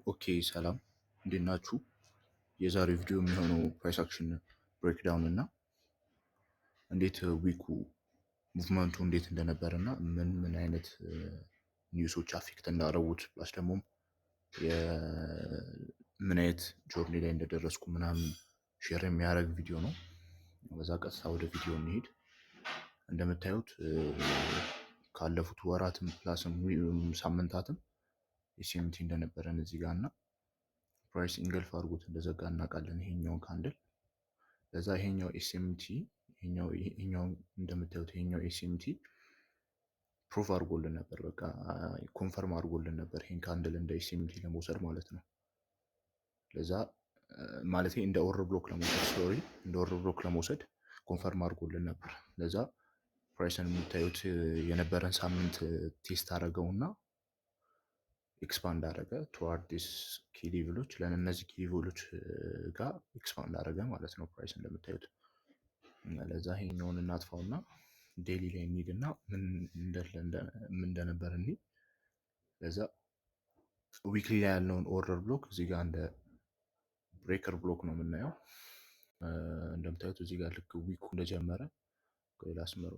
ኦኬ ሰላም እንዴት ናችሁ? የዛሬው ቪዲዮ የሚሆነው ፕራይስ አክሽን ብሬክዳውን እና እንዴት ዊኩ ሙቭመንቱ እንዴት እንደነበረ እና ምን አይነት ኒውሶች አፌክት እንዳደረጉት ፕላስ ደግሞ ምን አይነት ጆርኒ ላይ እንደደረስኩ ምናምን ሼር የሚያደርግ ቪዲዮ ነው። በዛ ቀጥታ ወደ ቪዲዮ እንሄድ። እንደምታዩት ካለፉት ወራትም ፕላስም ሳምንታትም ኤስኤምቲ እንደነበረን እዚህ ጋር እና ፕራይስ ኢንገልፍ አድርጎት እንደዘጋ እናውቃለን። ይሄኛውን ካንድል ለዛ ይሄኛው ኤስኤምቲ ይሄኛው እንደምታዩት ይሄኛው ኤስኤምቲ ፕሩፍ አድርጎልን ነበር። በቃ ኮንፈርም አድርጎልን ነበር ይሄን ካንድል እንደ ኤስኤምቲ ለመውሰድ ማለት ነው። ለዛ ማለት እንደ ኦርደር ብሎክ ለመውሰድ ስቶሪ እንደ ኦርደር ብሎክ ለመውሰድ ኮንፈርም አድርጎልን ነበር። ለዛ ፕራይስን የምታዩት የነበረን ሳምንት ቴስት አደረገውና ኤክስፓንድ አደረገ ቱዋርድ ዲስ ኪ ሌቭሎች ለእነዚህ ኪ ሌቭሎች ጋር ኤክስፓንድ አደረገ ማለት ነው ፕራይስ እንደምታዩት። ለዛ ይሄኛውን እናጥፋውና ዴሊ ላይ እንሂድና ምን እንደነበር እንሂድ። ለዛ ዊክሊ ላይ ያለውን ኦርደር ብሎክ እዚህ ጋር እንደ ብሬከር ብሎክ ነው የምናየው። እንደምታዩት እዚህ ጋር ልክ ዊኩ እንደጀመረ ላስመሮ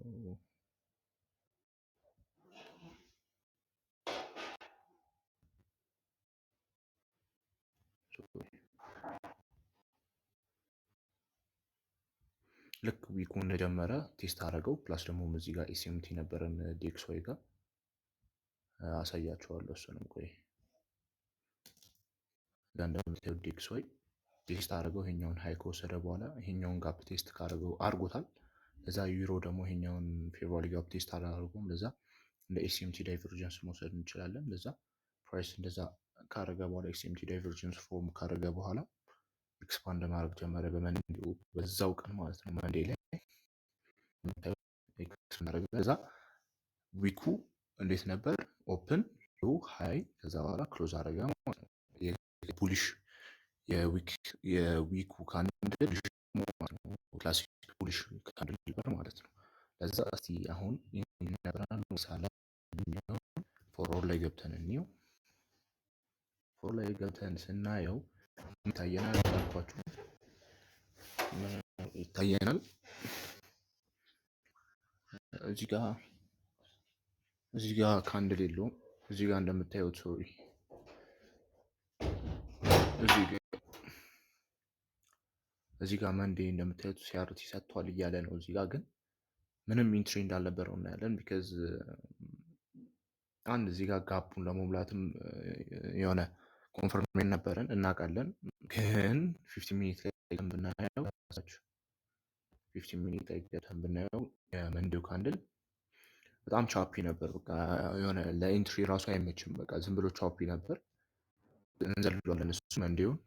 ልክ ዊኩ እንደጀመረ ቴስት አደረገው። ፕላስ ደግሞ እዚህ ጋር ኤስኤምቲ ነበረን ዴክስዋይ ጋር አሳያቸዋለሁ። እሱንም ቆይ እንደምታዩት ዴክስዋይ ቴስት አድርገው ይሄኛውን ሃይ ከወሰደ በኋላ ይሄኛውን ጋፕ ቴስት ካደረገው አድርጎታል። ለዛ ዩሮ ደግሞ ይሄኛውን ፌብሩዋሪ ጋፕ ቴስት አላደርገውም። ለዛ እንደ ኤስኤምቲ ዳይቨርጀንስ መውሰድ እንችላለን። ለዛ ፕራይስ እንደዛ ካረገ በኋላ ኤስኤምቲ ዳይቨርጀንስ ፎርም ካረገ በኋላ ኤክስፓንድ ማድረግ ጀመረ በመንዴው በዛው ቀን ማለት ነው። መንዴ ላይ ከዛ ዊኩ እንዴት ነበር? ኦፕን ሎ ሃይ ከዛ በኋላ ክሎዝ አረገ ማለት ነው። ቡሊሽ የዊኩ ካንድል ክላሲክ ቡሊሽ ካንድል ነበር ማለት ነው። ለዛ እስቲ አሁን ይነብራል ምሳሌ ፎርወርድ ላይ ገብተን እንየው። ፎር ላይ ገብተን ስናየው ይታየናል አልኳችሁ ይታየናል እዚህ ጋር ካንድል የለውም። እዚህ ጋር እንደምታዩት ሶሪ እዚህ ጋር መንዴ እንደምታዩት ሲያርቲ ሰጥቷል እያለ ነው። እዚህ ጋር ግን ምንም ኢንትሪ እንዳልነበረው እናያለን። ቢካዝ አንድ እዚህ ጋር ጋፑን ለመሙላትም የሆነ ኮንፈርሜሽን ነበረን እናውቃለን። ግን 15 ሚኒት ላይ ብናየው 15 ሚኒት ላይ ብናየው የመንዴው ካንድል በጣም ቻፒ ነበር። በቃ የሆነ ለኢንትሪ ራሱ አይመችም። በቃ ዝም ብሎ ቻፒ ነበር። እንዘልሏለን እሱ መንዴውን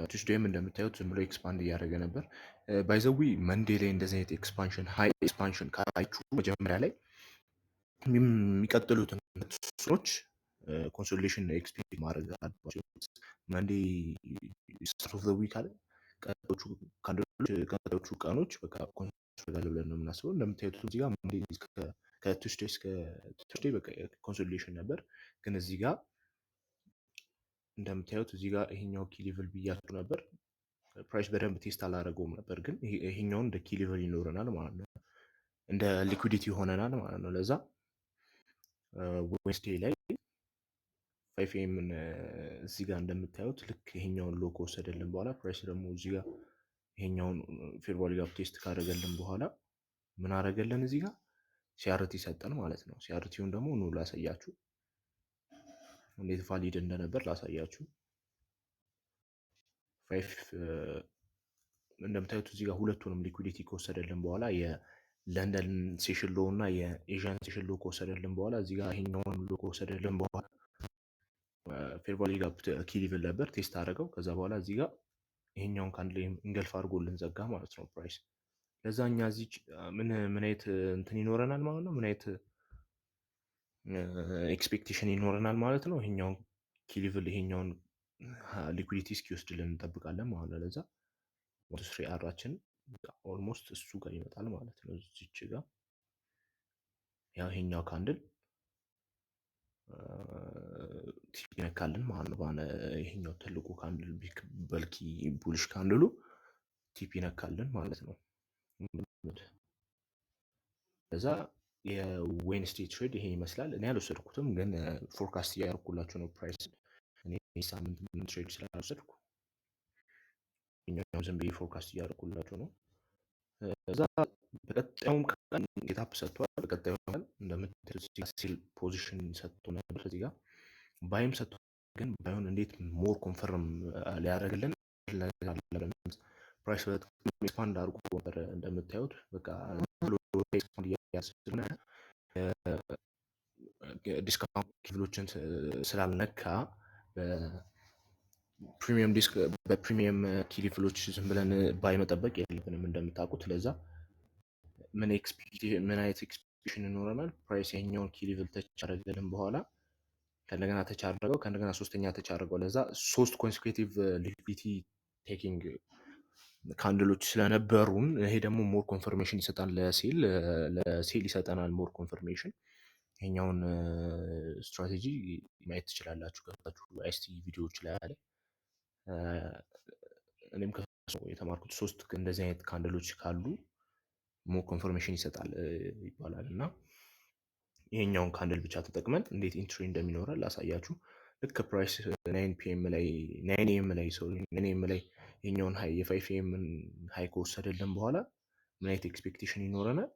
ቱስዴይም እንደምታዩት ዝም ብሎ ኤክስፓንድ እያደረገ ነበር። ባይዘዊ መንዴ ላይ እንደዚህ አይነት ኤክስፓንሽን ሃይ ኤክስፓንሽን ካያችሁ መጀመሪያ ላይ የሚቀጥሉትን ስሮች ኮንሶሌሽን ኤክስፔክት ማድረግ አለባቸው። መንዴ ስታርት ኦፍ ዘ ዊክ አለ ቀጣዮቹ ቀኖች በቃ ኮንሶሌሽን ብለን ነው የምናስበው። እንደምታዩት እዚህ ጋር ከቱስዴይ እስከ ቱስዴይ በቃ ኮንሶሌሽን ነበር። ግን እዚህ ጋር እንደምታዩት እዚህ ጋር ይሄኛው ኪ ሌቭል ብያችሁ ነበር። ፕራይስ በደንብ ቴስት አላደረገውም ነበር፣ ግን ይሄኛውን እንደ ኪ ሌቭል ይኖረናል ማለት ነው። እንደ ሊኩዊዲቲ ሆነናል ማለት ነው። ለዛ ዌንስዴይ ላይ 5 ኤምን እዚህ ጋር እንደምታዩት ልክ ይሄኛውን ሎ ከወሰደልን በኋላ ፕራይስ ደግሞ እዚህ ጋር ይሄኛውን ፌብሩዋሪ ጋር ቴስት ካደረገልን በኋላ ምን አደረገልን? እዚህ ጋር ሲአርቲ ሰጠን ማለት ነው። ሲአርቲውን ደግሞ ኑ ላሳያችሁ እንዴት ቫሊድ እንደነበር ላሳያችሁ። እንደምታዩት እዚህ ጋር ሁለቱንም ሊኩዊዲቲ ከወሰደልን በኋላ የለንደን ሴሽን ሎ እና የኤዥያን ሴሽን ሎ ከወሰደልን በኋላ እዚህ ጋር ይሄኛውን ሎ ከወሰደልን በኋላ ፌብሩዋሪ ጋር ኪ ሌቭል ነበር ቴስት አደረገው። ከዛ በኋላ እዚህ ጋር ይሄኛውን ካንድ ላይ እንገልፍ አድርጎልን ዘጋ ማለት ነው ፕራይስ። ለዛ እኛ እዚህ ምን አይነት እንትን ይኖረናል ማለት ነው፣ ምን አይነት ኤክስፔክቴሽን ይኖረናል ማለት ነው። ይሄኛውን ኪ ሌቭል ይሄኛውን ሊኩዊዲቲ እስኪወስድልን እንጠብቃለን ማለት ነው። ለዛ ወደ ስሪ አራችን ኦልሞስት እሱ ጋር ይመጣል ማለት ነው። እዚች ጋር ያው ይሄኛው ካንድል ቲፒ ነካልን ማለት ነው። ይሄኛው ትልቁ ካንድል በልኪ ቡልሽ ካንድሉ ቲፒ ነካልን ማለት ነው። ከዛ የዌንስዴ ትሬድ ይሄ ይመስላል። እኔ አልወሰድኩትም፣ ግን ፎርካስት እያደረኩላቸው ነው ፕራይስ። እኔ ሳምንት ምን ትሬድ ስላልወሰድኩ እኛው ዝም ብዬ ፎርካስት እያደረኩላቸው ነው። እዛ በቀጣዩም ቀን ጌታፕ ሰጥቷል። በቀጣዩ ቀን እንደምትል ሲል ፖዚሽን ሰጥቶ ነበር እዚህ ጋር ባይም ሰጥቶ፣ ግን ባይሆን እንዴት ሞር ኮንፈርም ሊያደርግልን ፕራይስ በጣም ኤክስፓንድ አድርጎ ነበር እንደምታዩት። በቃ ኤክስፓንድ እያስሆነ ዲስካውንት ኪቭሎችን ስላልነካ ፕሪሚየም ዲስክ በፕሪሚየም ኪ ሌቭሎች ዝም ብለን ባይ መጠበቅ የለብንም እንደምታውቁት። ለዛ ምን አይነት ኤክስፔክቴሽን ይኖረናል? ፕራይስ ይሄኛውን ኪ ሌቭል ተች አደረገልን በኋላ ከእንደገና ተች አደረገው፣ ከእንደገና ሶስተኛ ተች አደረገው። ለዛ 3 ኮንሴኩቲቭ ሊኩዊዲቲ ቴኪንግ ካንድሎች ስለነበሩን ይሄ ደግሞ ሞር ኮንፈርሜሽን ይሰጣል ለሴል ይሰጠናል ሞር ኮንፈርሜሽን። ይሄኛውን ስትራቴጂ ማየት ትችላላችሁ ገብታችሁ አይስቲ ቪዲዮዎች ላይ አለ። እኔም ከሱ የተማርኩት 3 እንደዚህ አይነት ካንድሎች ካሉ ሞር ኮንፈርሜሽን ይሰጣል ይባላል። እና ይሄኛውን ካንድል ብቻ ተጠቅመን እንዴት ኢንትሪ እንደሚኖረን ላሳያችሁ። ልክ ፕራይስ 9 ፒኤም ላይ 9 ኤም ላይ ይሄኛውን ሃይ የ5 ኤም ሃይ ከወሰደልን በኋላ ምን አይነት ኤክስፔክቴሽን ይኖረናል?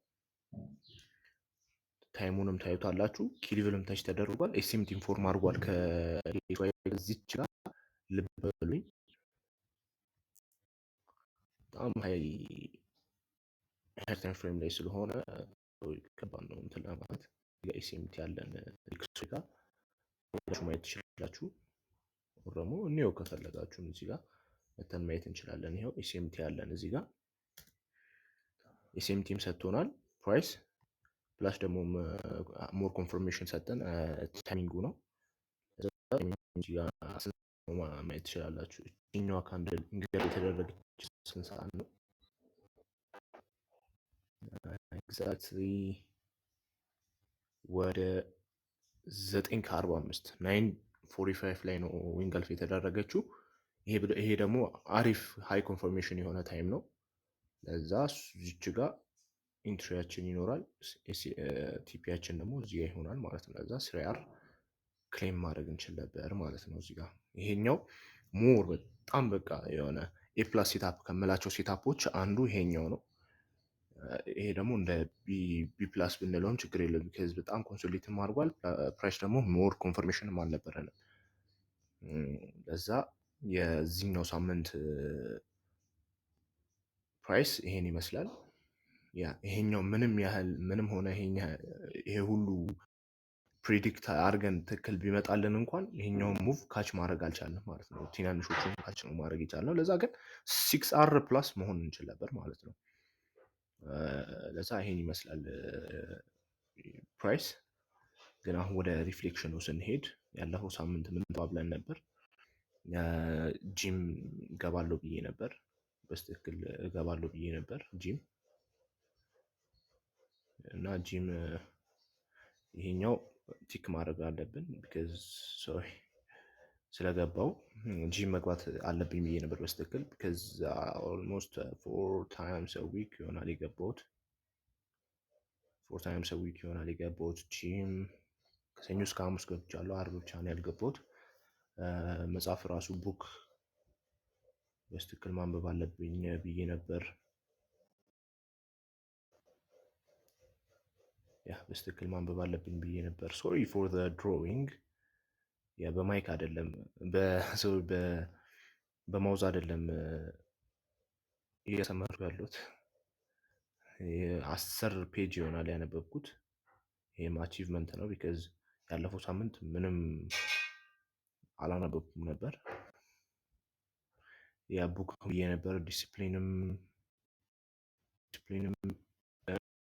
ታይሙንም ታዩታላችሁ። ኪሊቭልም ታች ተደርጓል። ኤስቲሜት ኢንፎርም አድርጓል ከዚች ጋር ልብ በሉኝ። በጣም ሃይ ታይም ፍሬም ላይ ስለሆነ ከባድ ነው እንትን ለማለት ኤስቲሜት ያለን ሪክስ ጋር ማየት ትችላላችሁ። ደግሞ እኔው ከፈለጋችሁም እዚህ ጋር መተን ማየት እንችላለን። ይሄው ኤስኤምቲ ያለን እዚህ ጋር ኤስኤምቲም ሰጥቶናል ፕራይስ ፕላስ ደግሞ ሞር ኮንፈርሜሽን ሰጠን ታይሚንጉ ነው። እዚህ ጋር ማየት ትችላላችሁ። እኛዋ ካንድል እንግዲህ የተደረገች ስንት ሰዓት ነው? ኤግዛክትሊ ወደ 9:45 9:45 ላይ ነው ዊንገልፍ የተደረገችው። ይሄ ደግሞ አሪፍ ሃይ ኮንፈርሜሽን የሆነ ታይም ነው። ለዛ እዚች ጋር ኢንትሪያችን ይኖራል፣ ቲፒያችን ደግሞ እዚህ ጋር ይሆናል ማለት ነው። ለዛ ስሪያር ክሌም ማድረግ እንችል ነበር ማለት ነው። እዚህ ጋር ይሄኛው ሞር በጣም በቃ የሆነ ኤፕላስ ሴታፕ ከምላቸው ሴታፖች አንዱ ይሄኛው ነው። ይሄ ደግሞ እንደ ቢ ፕላስ ብንለውም ችግር የለም። ከዚህ በጣም ኮንሶሊዴትም አድርጓል። ፕራይስ ደግሞ ሞር ኮንፈርሜሽንም አልነበረንም። ለዛ የዚህኛው ሳምንት ፕራይስ ይሄን ይመስላል። ይሄኛው ምንም ሆነ ይሄ ሁሉ ፕሪዲክት አድርገን ትክክል ቢመጣልን እንኳን ይሄኛውን ሙቭ ካች ማድረግ አልቻልንም ማለት ነው። ትናንሾቹን ካች ነው ማድረግ የቻልነው። ለዛ ግን 6R ፕላስ መሆን እንችል ነበር ማለት ነው። ለዛ ይሄን ይመስላል ፕራይስ። ግን አሁን ወደ ሪፍሌክሽኑ ስንሄድ ያለፈው ሳምንት ምን ተባብለን ነበር? ጂም እገባለሁ ብዬ ነበር። በስትክክል እገባለሁ ብዬ ነበር ጂም እና ጂም ይሄኛው ቲክ ማድረግ አለብን ቢካዝ ሶሪ ስለገባው ጂም መግባት አለብኝ ብዬ ነበር በስትክክል ቢካዝ ኦልሞስት 4 ታይምስ አ ዊክ ይሆናል የገባሁት። 4 ታይምስ አ ዊክ ይሆናል የገባሁት ጂም። ከሰኞ እስከ ሐሙስ ገብቻለሁ። ዓርብ ብቻ ነው ያልገባሁት። መጽሐፍ ራሱ ቡክ በስትክክል ማንበብ አለብኝ ብዬ ነበር። በስትክክል ማንበብ አለብኝ ብዬ ነበር። ሶሪ ፎር ዘ ድሮዊንግ። በማይክ አይደለም በማውዝ አይደለም እየሰመርኩ ያለሁት። 10 ፔጅ ይሆናል ያነበብኩት። ይሄም አቺቭመንት ነው ቢካዝ ያለፈው ሳምንት ምንም አላነበብኩም ነበር። ያ ቡክ ብዬ ነበር። ዲሲፕሊንም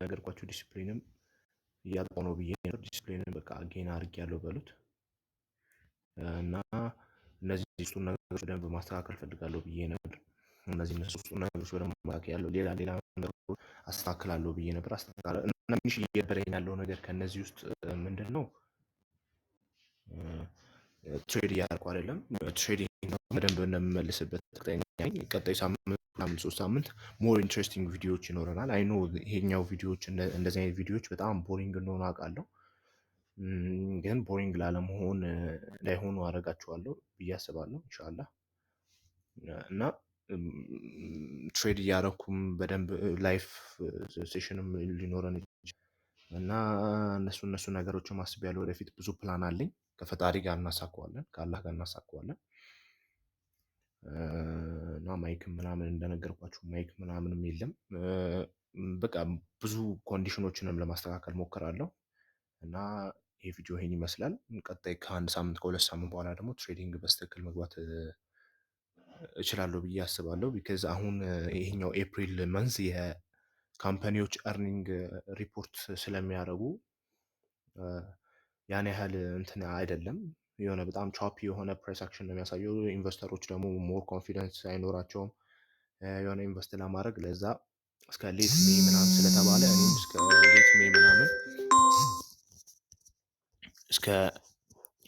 ነገርኳችሁ። ዲሲፕሊንም እያጣሁ ነው ብዬ ነበር። ዲሲፕሊንም በቃ ጌን አድርጌያለሁ በሉት እና እነዚህ ሶስቱን ነገሮች በደንብ ማስተካከል ፈልጋለሁ ብዬ ነበር። እነዚህ ሶስቱን ነገሮች በደንብ ማስተካከል ሌላ ነገሮች አስተካክላለሁ ብዬ ነበር። አስተካክላለሁ እና ትንሽ እየበረኝ ያለው ነገር ከነዚህ ውስጥ ምንድን ነው ትሬድ እያደረኩ አይደለም። ትሬዲንግ በደንብ እንደምመልስበት እርግጠኛ ነኝ። ቀጣይ ሳምንት 3 ሳምንት ሞር ኢንትረስቲንግ ቪዲዮዎች ይኖረናል። አይ ኖ ይሄኛው ቪዲዮዎች እንደዚህ አይነት ቪዲዮዎች በጣም ቦሪንግ እንደሆኑ አውቃለሁ። ግን ቦሪንግ ላለመሆን እንዳይሆኑ አደርጋቸዋለሁ ብዬ አስባለሁ ኢንሻላህ። እና ትሬድ እያደረኩም በደንብ ላይፍ ሴሽንም ሊኖረን እና እነሱ ነገሮችን አስቤያለሁ። ወደፊት ብዙ ፕላን አለኝ። ከፈጣሪ ጋር እናሳካዋለን፣ ከአላህ ጋር እናሳካዋለን። እና ማይክም ምናምን እንደነገርኳችሁ ማይክ ምናምንም የለም። በቃ ብዙ ኮንዲሽኖችንም ለማስተካከል ሞክራለሁ። እና ይህ ቪዲዮ ይሄን ይመስላል። ቀጣይ ከ1 ሳምንት ከ2 ሳምንት በኋላ ደግሞ ትሬዲንግ በስትክክል መግባት እችላለሁ ብዬ አስባለሁ። ቢካዝ አሁን ይሄኛው ኤፕሪል መንዝ የካምፓኒዎች ኤርኒንግ ሪፖርት ስለሚያደርጉ ያን ያህል እንትን አይደለም። የሆነ በጣም ቾፒ የሆነ ፕራይስ አክሽን ነው የሚያሳየው። ኢንቨስተሮች ደግሞ ሞር ኮንፊደንስ አይኖራቸውም የሆነ ኢንቨስት ለማድረግ። ለዛ እስከ ሌት ሜይ ምናምን ስለተባለ እኔም እስከ ሌት ሜይ ምናምን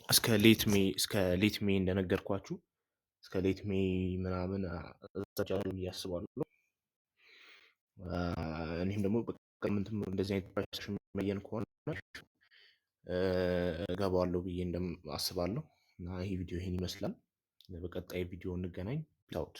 እስከ ሌት ሜይ እንደነገርኳችሁ እስከ ሌት ሜይ ምናምን አዘጋጃለሁ ብዬ አስባለሁ። እኔም ደግሞ በቀምንትም እንደዚህ አይነት ፕራይስ አክሽን የሚያየን ከሆነ እገባዋለሁ ብዬ አስባለሁ። እና ይሄ ቪዲዮ ይሄን ይመስላል። በቀጣይ ቪዲዮ እንገናኝ። ፒስ አውት